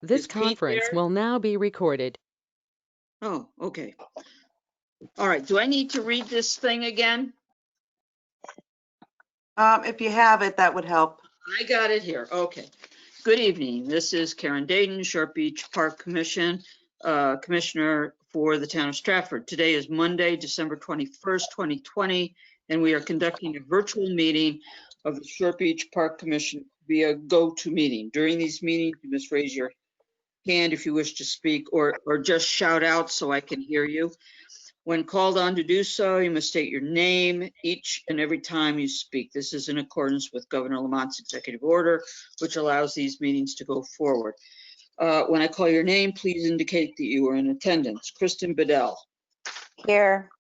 This Is Pete conference there? will now be recorded. Oh, okay. All right. Do I need to read this thing again? If you have it, that would help. I got it here. Okay. Good evening. This is Karen Dayton, Short Beach Park Commission, Commissioner for the town of Stratford. Today is Monday, December 21st, 2020, and we are conducting a virtual meeting of the Short Beach Park Commission via GoToMeeting. During these meetings, you must raise your hand if you wish to speak, or just shout out so I can hear you. When called on to do so, you must state your name each and every time you speak. This is in accordance with Governor Lamont's executive order, which allows these meetings to go forward. When I call your name, please indicate that you are in attendance. Kristen Bedell. Here.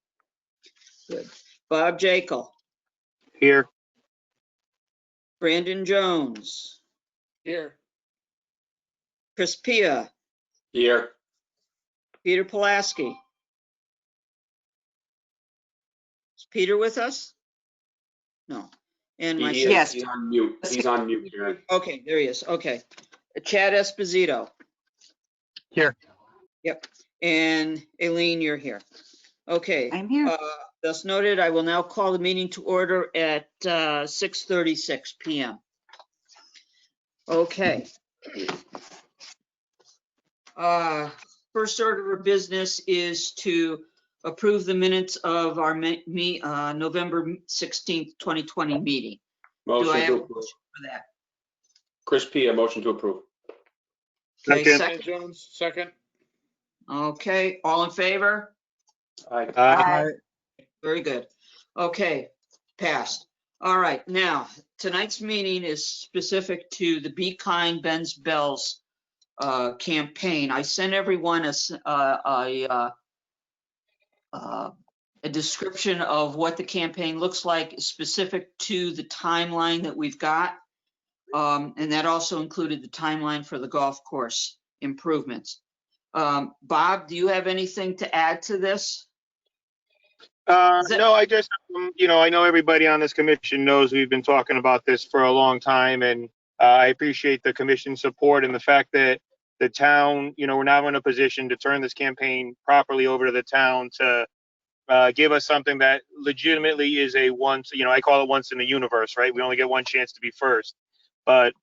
Good. Bob Jekyll. Here. Brandon Jones. Here. Chris Pia. Here. Peter Pulaski. Is Peter with us? No. And myself. Yes. He's on mute. He's on mute, Karen. Okay, there he is. Okay. Chad Esposito. Here. Yep. And Aileen, you're here. Okay. I'm here. Thus noted, I will now call the meeting to order at 6:36 p.m. Okay. First order of business is to approve the minutes of our November 16th, 2020 meeting. Do I have a motion for that? Chris Pia, motion to approve. Okay, second. Jones, second. Okay, all in favor? Aye. Very good. Okay, passed. All right, now, tonight's meeting is specific to the Be Kind, Ben's Bells campaign. I sent everyone a description of what the campaign looks like, specific to the timeline that we've got. And that also included the timeline for the golf course improvements. Bob, do you have anything to add to this? No, I just, I know everybody on this commission knows we've been talking about this for a long time, and I appreciate the commission support and the fact that the town, we're now in a position to turn this campaign properly over to the town to give us something that legitimately is a once, I call it once in the universe, right? We only get one chance to be first. But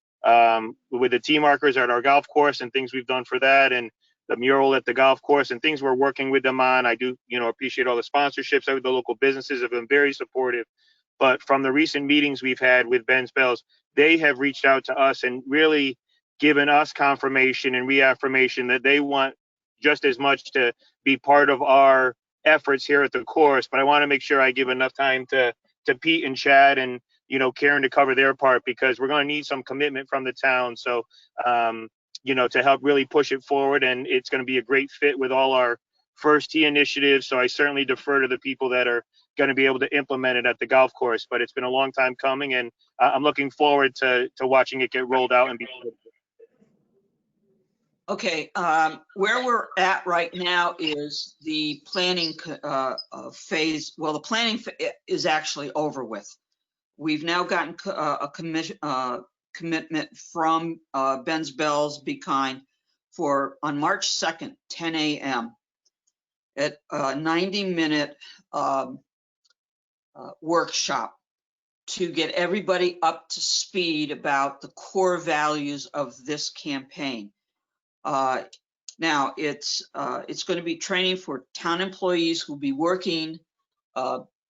with the tee markers at our golf course and things we've done for that, and the mural at the golf course and things we're working with them on, I do, appreciate all the sponsorships. The local businesses have been very supportive. But from the recent meetings we've had with Ben's Bells, they have reached out to us and really given us confirmation and reaffirmation that they want just as much to be part of our efforts here at the course. But I want to make sure I give enough time to Pete and Chad and Karen to cover their part, because we're going to need some commitment from the town. So to help really push it forward, and it's going to be a great fit with all our first tee initiatives. So I certainly defer to the people that are going to be able to implement it at the golf course. But it's been a long time coming, and I'm looking forward to watching it get rolled out and be. Okay, where we're at right now is the planning phase. Well, the planning is actually over with. We've now gotten a commitment from Ben's Bells Be Kind for on March 2nd, 10 a.m. at a 90-minute workshop to get everybody up to speed about the core values of this campaign. Now it's going to be training for town employees who will be working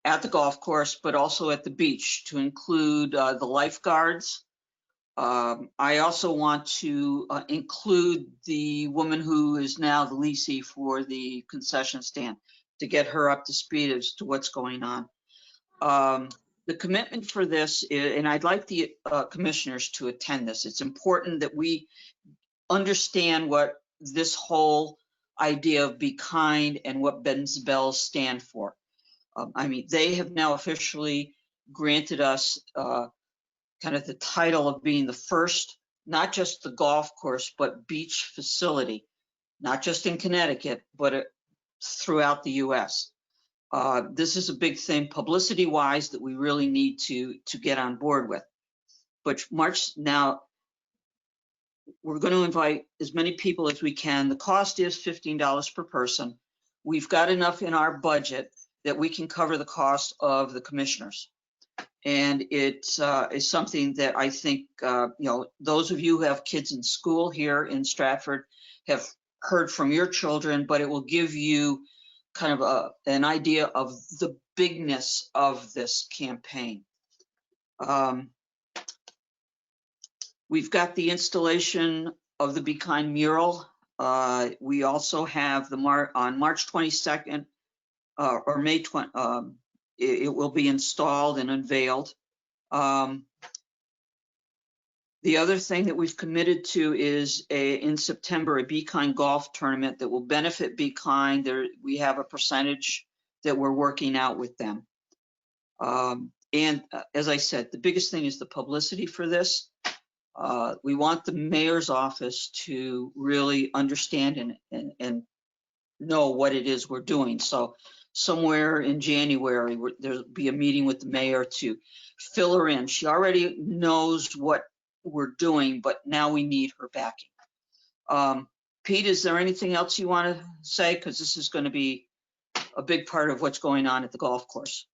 at the golf course, but also at the beach, to include the lifeguards. I also want to include the woman who is now the leasee for the concession stand, to get her up to speed as to what's going on. The commitment for this is, and I'd like the commissioners to attend this. It's important that we understand what this whole idea of Be Kind and what Ben's Bells stand for. They have now officially granted us kind of the title of being the first, not just the golf course, but beach facility, not just in Connecticut, but throughout the US. This is a big thing publicity-wise that we really need to get on board with. But March now, we're going to invite as many people as we can. The cost is $15 per person. We've got enough in our budget that we can cover the cost of the commissioners. And it's something that I think, those of you who have kids in school here in Stratford have heard from your children, but it will give you kind of an idea of the bigness of this campaign. We've got the installation of the Be Kind mural. We also have on March 22nd or May 20, it will be installed and unveiled. The other thing that we've committed to is in September, a Be Kind golf tournament that will benefit Be Kind. We have a percentage that we're working out with them. And as I said, the biggest thing is the publicity for this. We want the mayor's office to really understand and know what it is we're doing. So somewhere in January, there'll be a meeting with the mayor to fill her in. She already knows what we're doing, but now we need her backing. Pete, is there anything else you want to say? Because this is going to be a big part of what's going on at the golf course.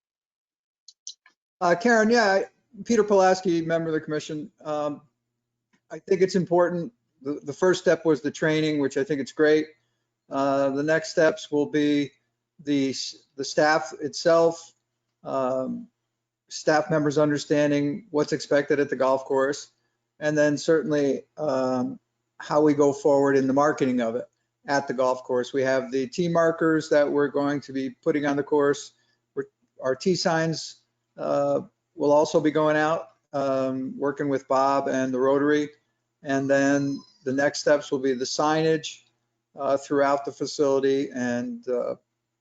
Karen, yeah, Peter Pulaski, member of the commission. I think it's important. The first step was the training, which I think it's great. The next steps will be the staff itself, staff members understanding what's expected at the golf course, and then certainly how we go forward in the marketing of it at the golf course. We have the tee markers that we're going to be putting on the course. Our tee signs will also be going out, working with Bob and the Rotary. And then the next steps will be the signage throughout the facility and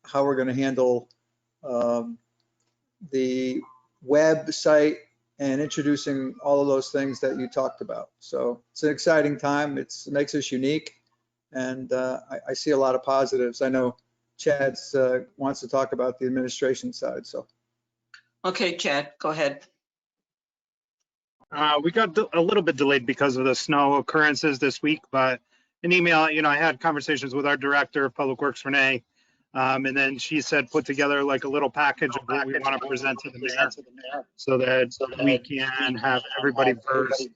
how we're going to handle the website and introducing all of those things that you talked about. So it's an exciting time. It makes us unique. And I see a lot of positives. I know Chad wants to talk about the administration side. So. Okay, Chad, go ahead. We got a little bit delayed because of the snow occurrences this week, but an email, I had conversations with our director of Public Works, Renee, and then she said put together like a little package of what we want to present to the mayor so that we can have everybody versed.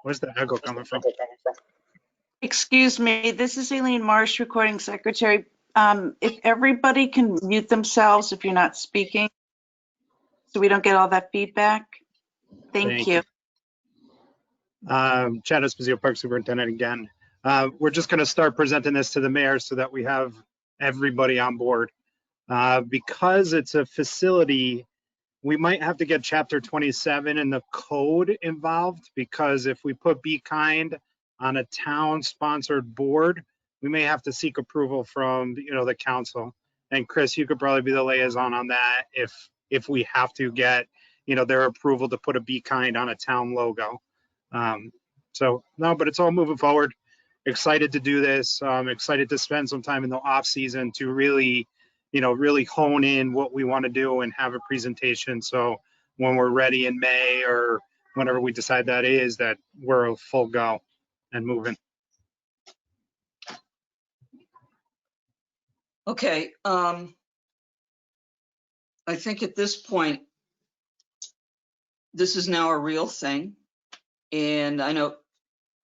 Where's the echo coming from? Excuse me, this is Aileen Marsh, recording secretary. If everybody can mute themselves if you're not speaking, so we don't get all that feedback. Thank you. Chad Esposito, Park Superintendent again. We're just going to start presenting this to the mayor so that we have everybody on board. Because it's a facility, we might have to get Chapter 27 in the code involved, because if we put Be Kind on a town-sponsored board, we may have to seek approval from the council. And Chris, you could probably be the liaison on that if we have to get their approval to put a Be Kind on a town logo. So no, but it's all moving forward. Excited to do this. Excited to spend some time in the off season to really, really hone in what we want to do and have a presentation. So when we're ready in May or whenever we decide that is, that we're a full go and moving. Okay. I think at this point, this is now a real thing. And I know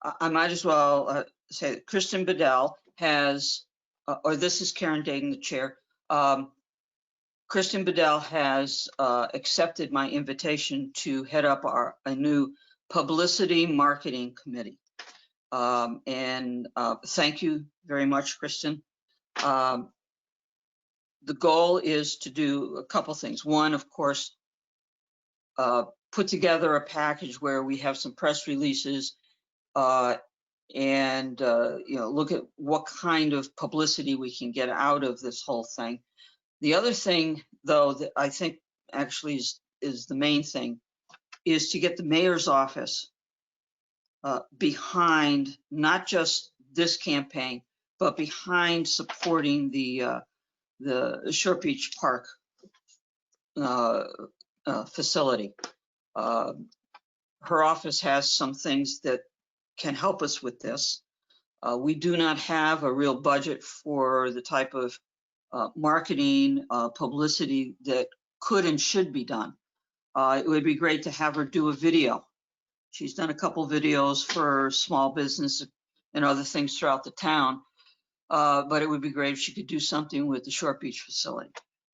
I might as well say that Kristen Bedell has, or this is Karen Dagan, the chair. Kristen Bedell has accepted my invitation to head up a new publicity marketing committee. And thank you very much, Kristen. The goal is to do a couple things. One, of course, put together a package where we have some press releases and look at what kind of publicity we can get out of this whole thing. The other thing, though, that I think actually is the main thing, is to get the mayor's office behind not just this campaign, but behind supporting the Short Beach Park facility. Her office has some things that can help us with this. We do not have a real budget for the type of marketing, publicity that could and should be done. It would be great to have her do a video. She's done a couple videos for small business and other things throughout the town. But it would be great if she could do something with the Short Beach facility.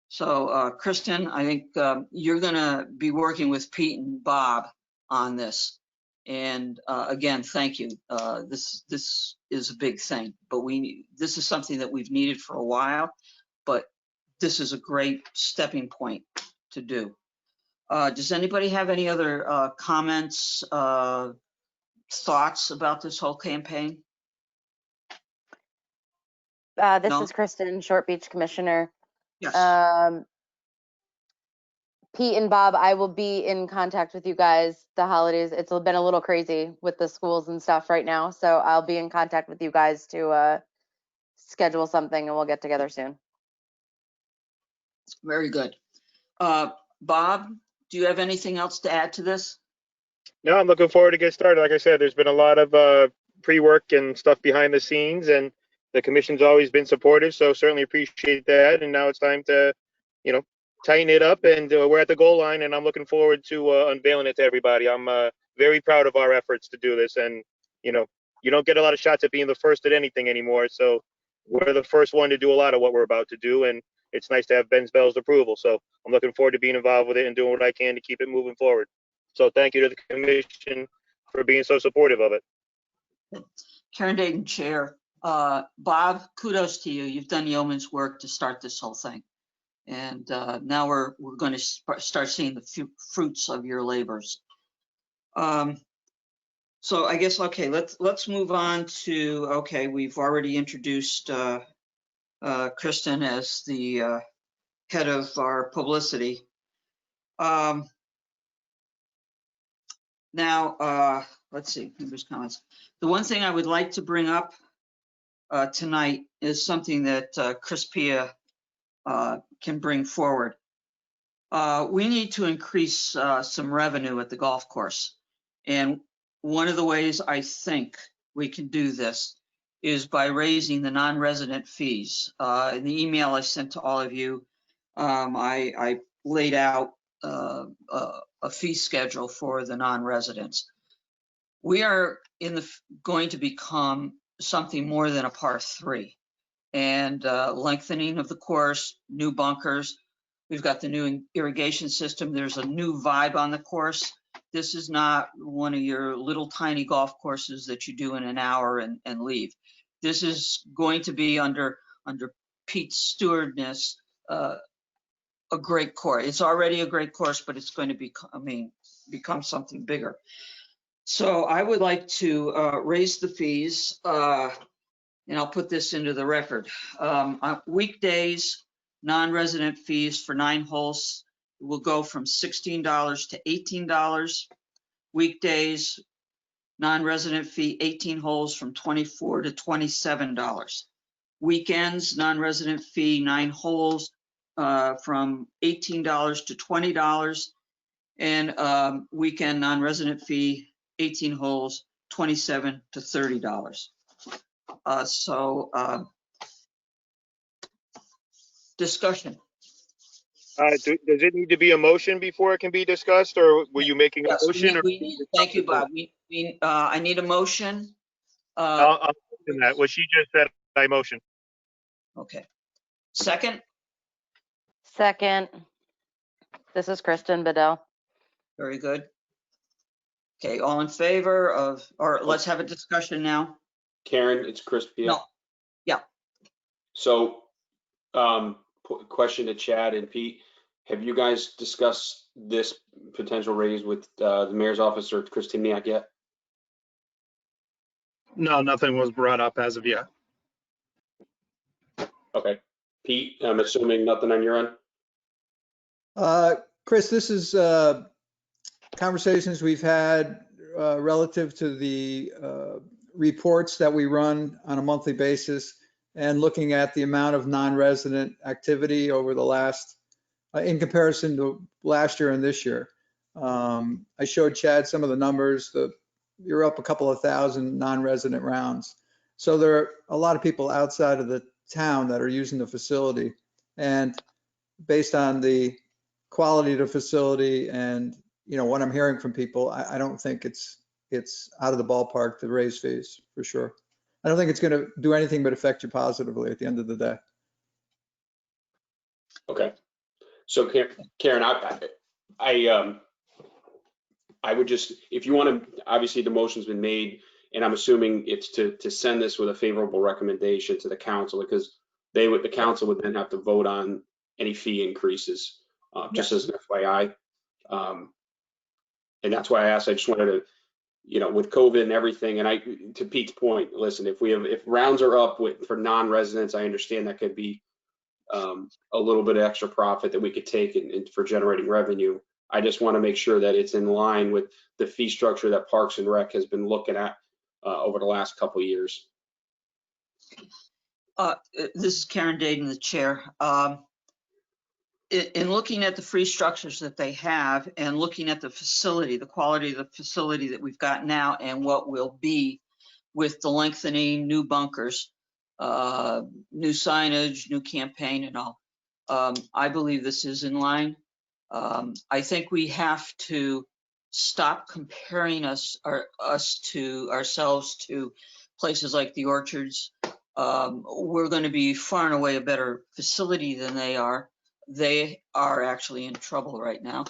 So Kristen, I think you're gonna be working with Pete and Bob on this. And again, thank you. This is a big thing, but this is something that we've needed for a while, but this is a great stepping point to do. Does anybody have any other comments, thoughts about this whole campaign? This No? is Kristen, Short Beach Commissioner. Yes. Pete and Bob, I will be in contact with you guys the holidays. It's been a little crazy with the schools and stuff right now. So I'll be in contact with you guys to schedule something and we'll get together soon. Very good. Bob, do you have anything else to add to this? No, I'm looking forward to get started. Like I said, there's been a lot of pre-work and stuff behind the scenes, and the commission's always been supportive, so certainly appreciate that. And now it's time to, tighten it up, and we're at the goal line, and I'm looking forward to unveiling it to everybody. I'm very proud of our efforts to do this, and you don't get a lot of shots at being the first at anything anymore, so we're the first one to do a lot of what we're about to do, and it's nice to have Ben Bell's approval. So I'm looking forward to being involved with it and doing what I can to keep it moving forward. So thank you to the commission for being so supportive of it. Karen Dayton, Chair. Bob, kudos to you. You've done yeoman's work to start this whole thing. And now we're going to start seeing the fruits of your labors. So I guess, okay, let's move on to, okay, we've already introduced Kristen as the head of our publicity. Now, let's see, members' comments. The one thing I would like to bring up tonight is something that Chris Pia can bring forward. We need to increase some revenue at the golf course. And one of the ways I think we can do this is by raising the non-resident fees. In the email I sent to all of you, I laid out a fee schedule for the non-residents. We are going to become something more than a par 3, and lengthening of the course, new bunkers. We've got the new irrigation system. There's a new vibe on the course. This is not one of your little tiny golf courses that you do in an hour and leave. This is going to be under Pete's stewardness, a great course. It's already a great course, but it's going to become something bigger. So I would like to raise the fees, and I'll put this into the record. Weekdays, non-resident fees for 9 holes will go from $16 to $18. Weekdays, non-resident fee 18 holes from $24 to $27. Weekends, non-resident fee 9 holes from $18 to $20. And weekend non-resident fee 18 holes, $27 to $30. Discussion. Does it need to be a motion before it can be discussed, or were you making a Yes, motion? thank you, Bob. I need a motion. I'll motion that. What she just said, I motion. Okay. Second? Second, this is Kristen Bedell. Very good. Okay, all in favor of, or let's have a discussion now. Karen, it's Chris Pia. No. Yeah. So, question to Chad and Pete. Have you guys discussed this potential raise with the mayor's office or Chris Timniak yet? No, nothing was brought up as of yet. Okay. Pete, I'm assuming nothing on your end? Chris, this is conversations we've had relative to the reports that we run on a monthly basis and looking at the amount of non-resident activity over the last, in comparison to last year and this year. I showed Chad some of the numbers. The you're up a couple of thousand non-resident rounds. So there are a lot of people outside of the town that are using the facility. And based on the quality of the facility and, what I'm hearing from people, I don't think it's out of the ballpark to raise fees, for sure. I don't think it's going to do anything but affect you positively at the end of the day. Okay. So Karen, I would just, if you want to, obviously the motion's been made, and I'm assuming it's to send this with a favorable recommendation to the council, because the council would then have to vote on any fee increases, just as an FYI. And that's why I asked. I just wanted to, with COVID and everything, and to Pete's point, listen, if rounds are up for non-residents, I understand that could be a little bit of extra profit that we could take for generating revenue. I just want to make sure that it's in line with the fee structure that Parks and Rec has been looking at over the last couple of years. This is Karen Dayton, the chair. In looking at the fee structures that they have and looking at the facility, the quality of the facility that we've got now and what will be with the lengthening, new bunkers, new signage, new campaign and all, I believe this is in line. I think we have to stop comparing ourselves to places like the Orchards. We're going to be far and away a better facility than they are. They are actually in trouble right now.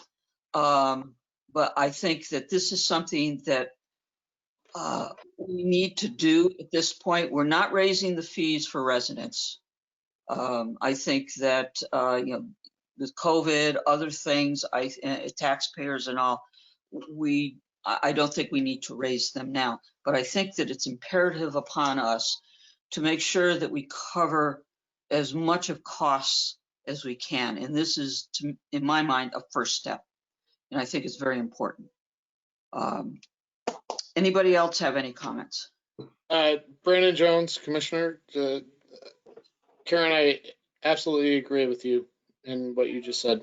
But I think that this is something that we need to do at this point. We're not raising the fees for residents. I think that, with COVID, other things, taxpayers and all, I don't think we need to raise them now. But I think that it's imperative upon us to make sure that we cover as much of costs as we can. And this is, in my mind, a first step. And I think it's very important. Anybody else have any comments? Brandon Jones, Commissioner. Karen, I absolutely agree with you in what you just said.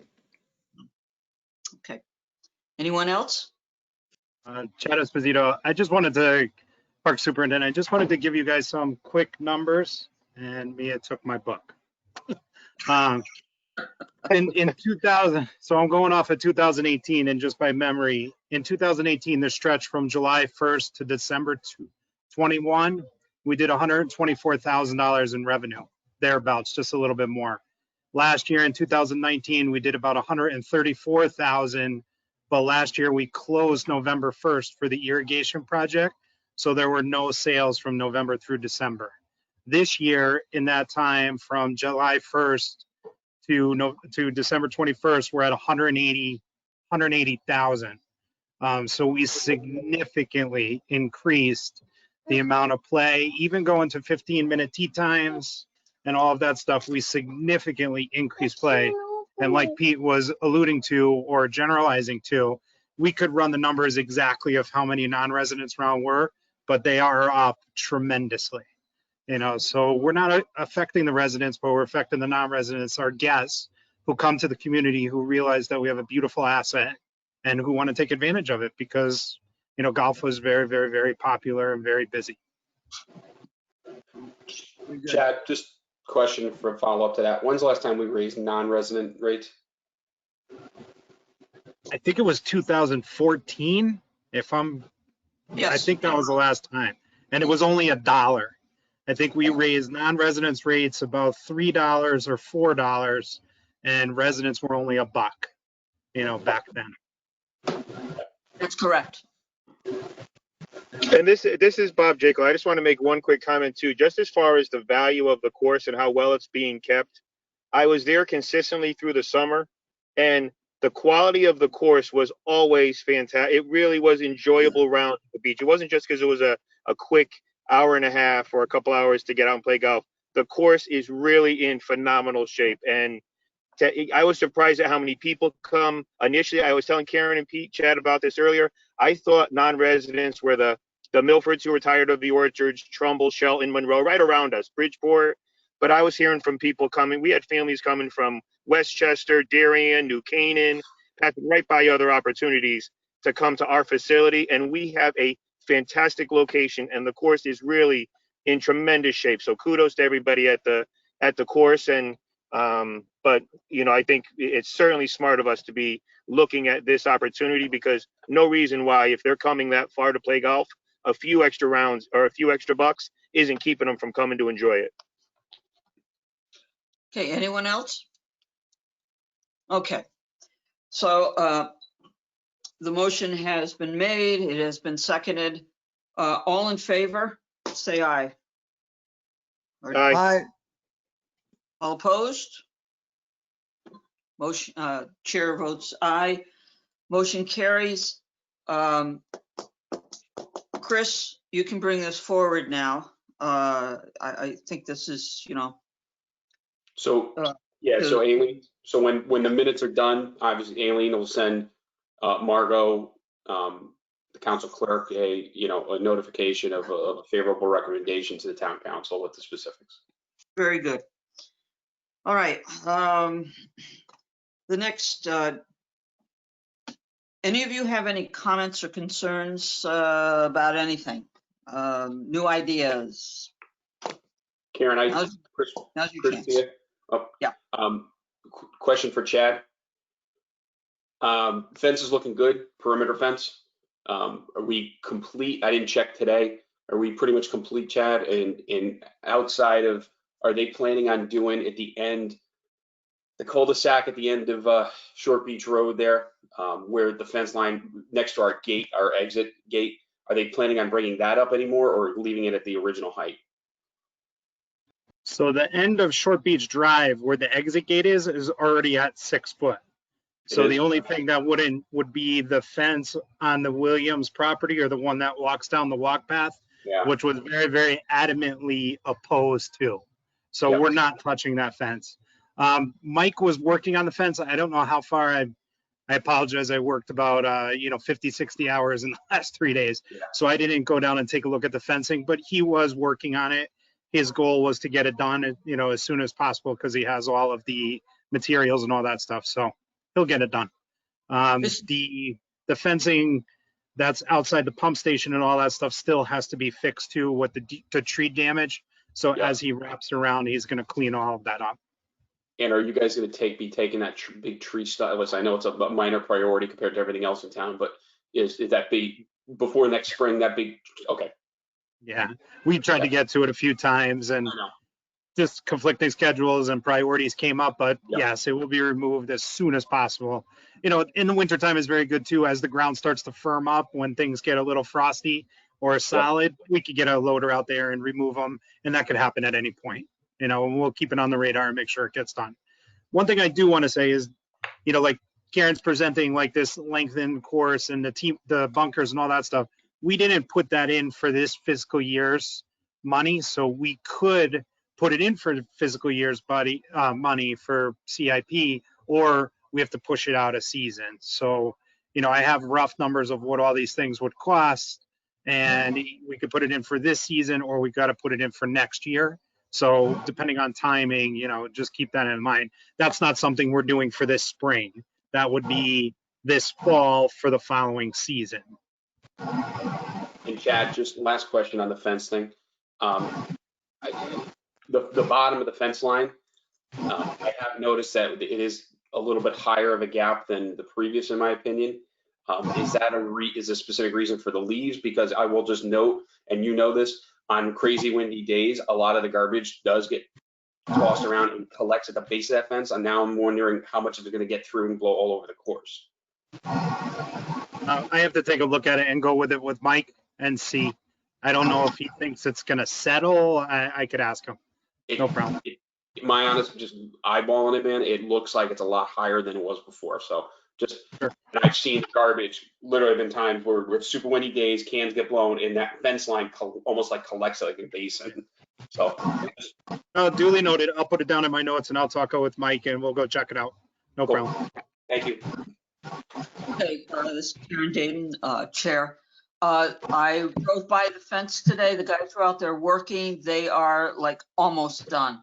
Okay. Anyone else? Chad Esposito, Park Superintendent, I just wanted to give you guys some quick numbers, and Mia took my book. In 2000, so I'm going off of 2018, and just by memory, in 2018, the stretch from July 1st to December 21, we did $124,000 in revenue, thereabouts, just a little bit more. Last year in 2019, we did about 134,000, but last year we closed November 1st for the irrigation project, so there were no sales from November through December. This year, in that time from July 1st to December 21st, we're at 180,000. So we significantly increased the amount of play, even going to 15-minute tee times and all of that stuff. We significantly increased play. And like Pete was alluding to or generalizing to, we could run the numbers exactly of how many non-residents round were, but they are up tremendously. So we're not affecting the residents, but we're affecting the non-residents, our guests who come to the community, who realize that we have a beautiful asset and who want to take advantage of it because, golf was very, very, very popular and very busy. Chad, just question for follow up to that. When's the last time we raised non-resident rates? I think it was 2014, Yes. I think that was the last time. And it was only $1. I think we raised non-residents rates about $3 or $4, and residents were only $1, back then. That's correct. And this is Bob Jacob. I just want to make one quick comment too, just as far as the value of the course and how well it's being kept. I was there consistently through the summer, and the quality of the course was always fantastic. It really was enjoyable around the beach. It wasn't just because it was a quick hour and a half or a couple hours to get out and play golf. The course is really in phenomenal shape. And I was surprised at how many people come. Initially, I was telling Karen and Pete, Chad, about this earlier. I thought non-residents were the Milfords who were tired of the Orchards, Trumbull, Shelton, Monroe, right around us, Bridgeport. But I was hearing from people coming. We had families coming from Westchester, Darien, New Canaan, passing right by other opportunities to come to our facility. And we have a fantastic location, and the course is really in tremendous shape. So kudos to everybody at the course. And but I think it's certainly smart of us to be looking at this opportunity, because no reason why, if they're coming that far to play golf, a few extra rounds or a few extra bucks isn't keeping them from coming to enjoy it. Okay, anyone else? Okay, so the motion has been made, it has been seconded. All in favor, say aye. Aye. All opposed? Motion, chair votes aye. Motion carries. Chris, you can bring this forward now. I think this is, So, yeah, to- so Aileen, so when the minutes are done, obviously Aileen will send Margot, the council clerk, a notification of a favorable recommendation to the town council with the specifics. very good. All right. The next, any of you have any comments or concerns about anything? New ideas? Karen, Now's your Chris chance. here. Oh, Yeah. Question for Chad. Fence is looking good, perimeter fence. Are we complete? I didn't check today. Are we pretty much complete, Chad? And outside of, are they planning on doing at the end, the cul-de-sac at the end of Short Beach Road there, where the fence line next to our gate, our exit gate, are they planning on bringing that up anymore or leaving it at the original height? So the end of Short Beach Drive, where the exit gate is already at 6 foot. So the only thing that would be the fence on the Williams property, or the one that walks down the walk path, Yeah. which was very, very adamantly opposed to. So Yep. we're not touching that fence. Mike was working on the fence. I don't know how far I apologize. I worked about, 50, 60 hours in the last 3 days. Yeah. So I didn't go down and take a look at the fencing, but he was working on it. His goal was to get it done, as soon as possible, because he has all of the materials and all that stuff. So he'll get it done. The fencing that's outside the pump station and all that stuff still has to be fixed too with the tree damage. So as he wraps around, he's going to clean all of that up. And are you guys going to be taking that big tree stylus? I know it's a minor priority compared to everything else in town, but is that big before next spring? That big? Okay. Yeah, we tried to get to it a few times, and just conflicting schedules and priorities came up. But yes, it will be removed as soon as possible. In the wintertime is very good too, as the ground starts to firm up. When things get a little frosty or solid, we could get a loader out there and remove them, and that could happen at any point. And we'll keep it on the radar and make sure it gets done. One thing I do want to say is, like Karen's presenting like this lengthened course and the bunkers and all that stuff. We didn't put that in for this fiscal year's money, so we could put it in for fiscal year's money for CIP, or we have to push it out a season. So, I have rough numbers of what all these things would cost, and we could put it in for this season, or we got to put it in for next year. So depending on timing, just keep that in mind. That's not something we're doing for this spring. That would be this fall for the following season. And Chad, just last question on the fence thing. The bottom of the fence line, I have noticed that it is a little bit higher of a gap than the previous, in my opinion. Is that is a specific reason for the leaves? Because I will just note, and this, on crazy windy days, a lot of the garbage does get tossed around and collects at the base of that fence. And now I'm wondering how much is it going to get through and blow all over the course. I have to take a look at it and go with it with Mike and see. I don't know if he thinks it's going to settle. I could ask him. No problem. My honest, just eyeballing it, man, it looks like it's a lot higher than it was before. So just, and I've seen garbage, literally been times where with super windy days, cans get blown and that fence line almost like collects like a basin. So. Duly noted. I'll put it down in my notes and I'll talk with Mike and we'll go check it out. No problem. Thank you. Okay, this is Karen Dayton, Chair. I drove by the fence today. The guys were out there working. They are like almost done.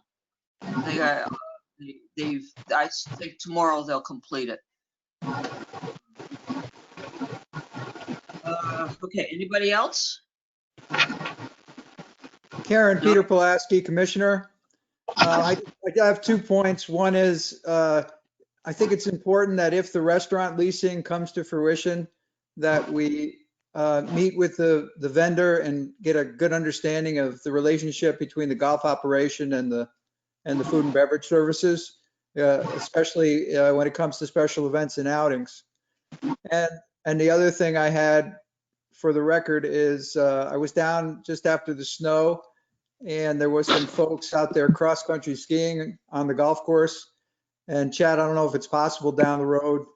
I think tomorrow they'll complete it. Okay, anybody else? Karen, No. Peter Pulaski, Commissioner. I have 2 points. One is, I think it's important that if the restaurant leasing comes to fruition, that we meet with the vendor and get a good understanding of the relationship between the golf operation and the food and beverage services, especially when it comes to special events and outings. And the other thing I had for the record is I was down just after the snow, and there was some folks out there cross-country skiing on the golf course. And Chad, I don't know if it's possible down the road.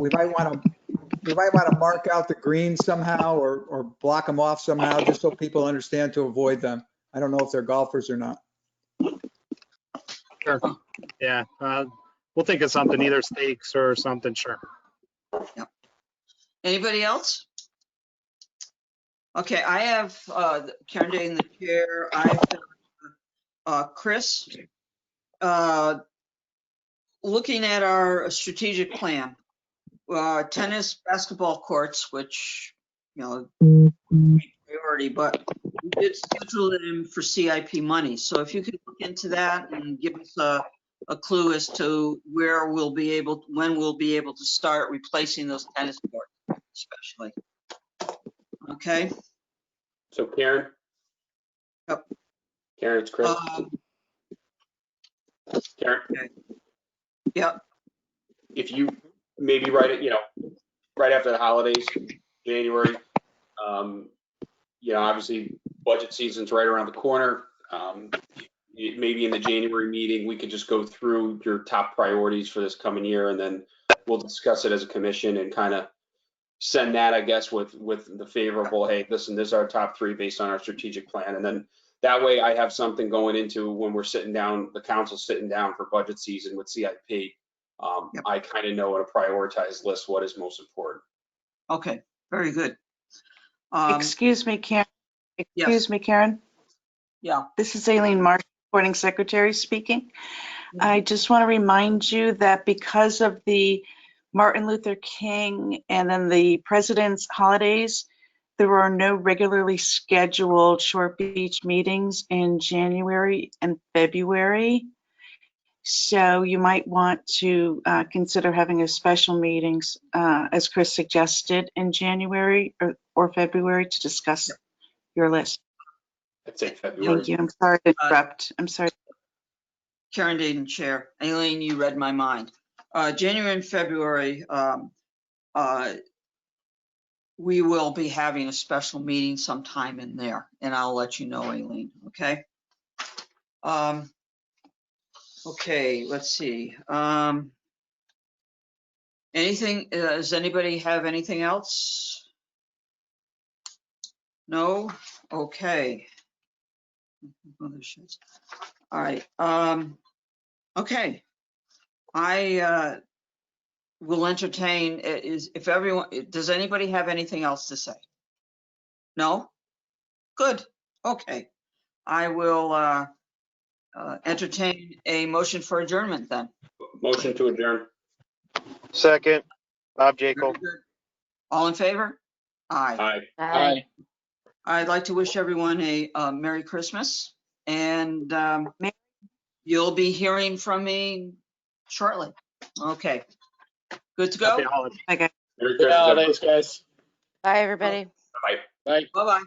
We might want to mark out the greens somehow or block them off somehow, just so people understand to avoid them. I don't know if they're golfers or not. Sure. Yeah. We'll think of something, either stakes or something. Sure. Anybody else? Okay, I have Karen Day in the chair. I've got Chris. Looking at our strategic plan, tennis, basketball courts, which, priority, but we did schedule them for CIP money. So if you could look into that and give us a clue as to when we'll be able to start replacing those tennis courts, especially. Okay. So Karen? Yep. Karen, it's Chris. Karen? Okay. Yep. If you maybe write it, right after the holidays, January, obviously budget season's right around the corner. Maybe in the January meeting, we could just go through your top priorities for this coming year, and then we'll discuss it as a commission and kind of send that, I guess, with the favorable, hey, listen, this is our top 3 based on our strategic plan. And then that way I have something going into when we're sitting down, the council's sitting down for budget season with CIP. Yep. I kind of know on a prioritized list what is most important. Okay. Very good. Excuse me, Karen. Yes. Excuse me, Karen. Yeah. This is Aileen Marsh, recording secretary speaking. I just want to remind you that because of the Martin Luther King and then the president's holidays, there are no regularly scheduled Short Beach meetings in January and February. So you might want to consider having a special meetings, as Chris suggested, in January or February to discuss your list. I'd say February. Thank you. I'm sorry to interrupt. I'm sorry. Karen Dayton, Chair. Aileen, you read my mind. January and February, we will be having a special meeting sometime in there, and I'll let you know, Aileen, okay? Okay, let's see. Anything, does anybody have anything else? No? Okay. All right. Okay. I will entertain, if everyone, does anybody have anything else to say? No? Good. Okay. I will entertain a motion for adjournment then. Motion to adjourn. Second, Bob Very Jacob. good. All in favor? Aye. Aye. Aye. I'd like to wish everyone a Merry Christmas, and you'll be hearing from me shortly. Okay. Good to Happy go? holidays. Okay. Merry Good Christmas, everybody. holidays, guys. Bye, everybody. Bye. Bye. Bye-bye.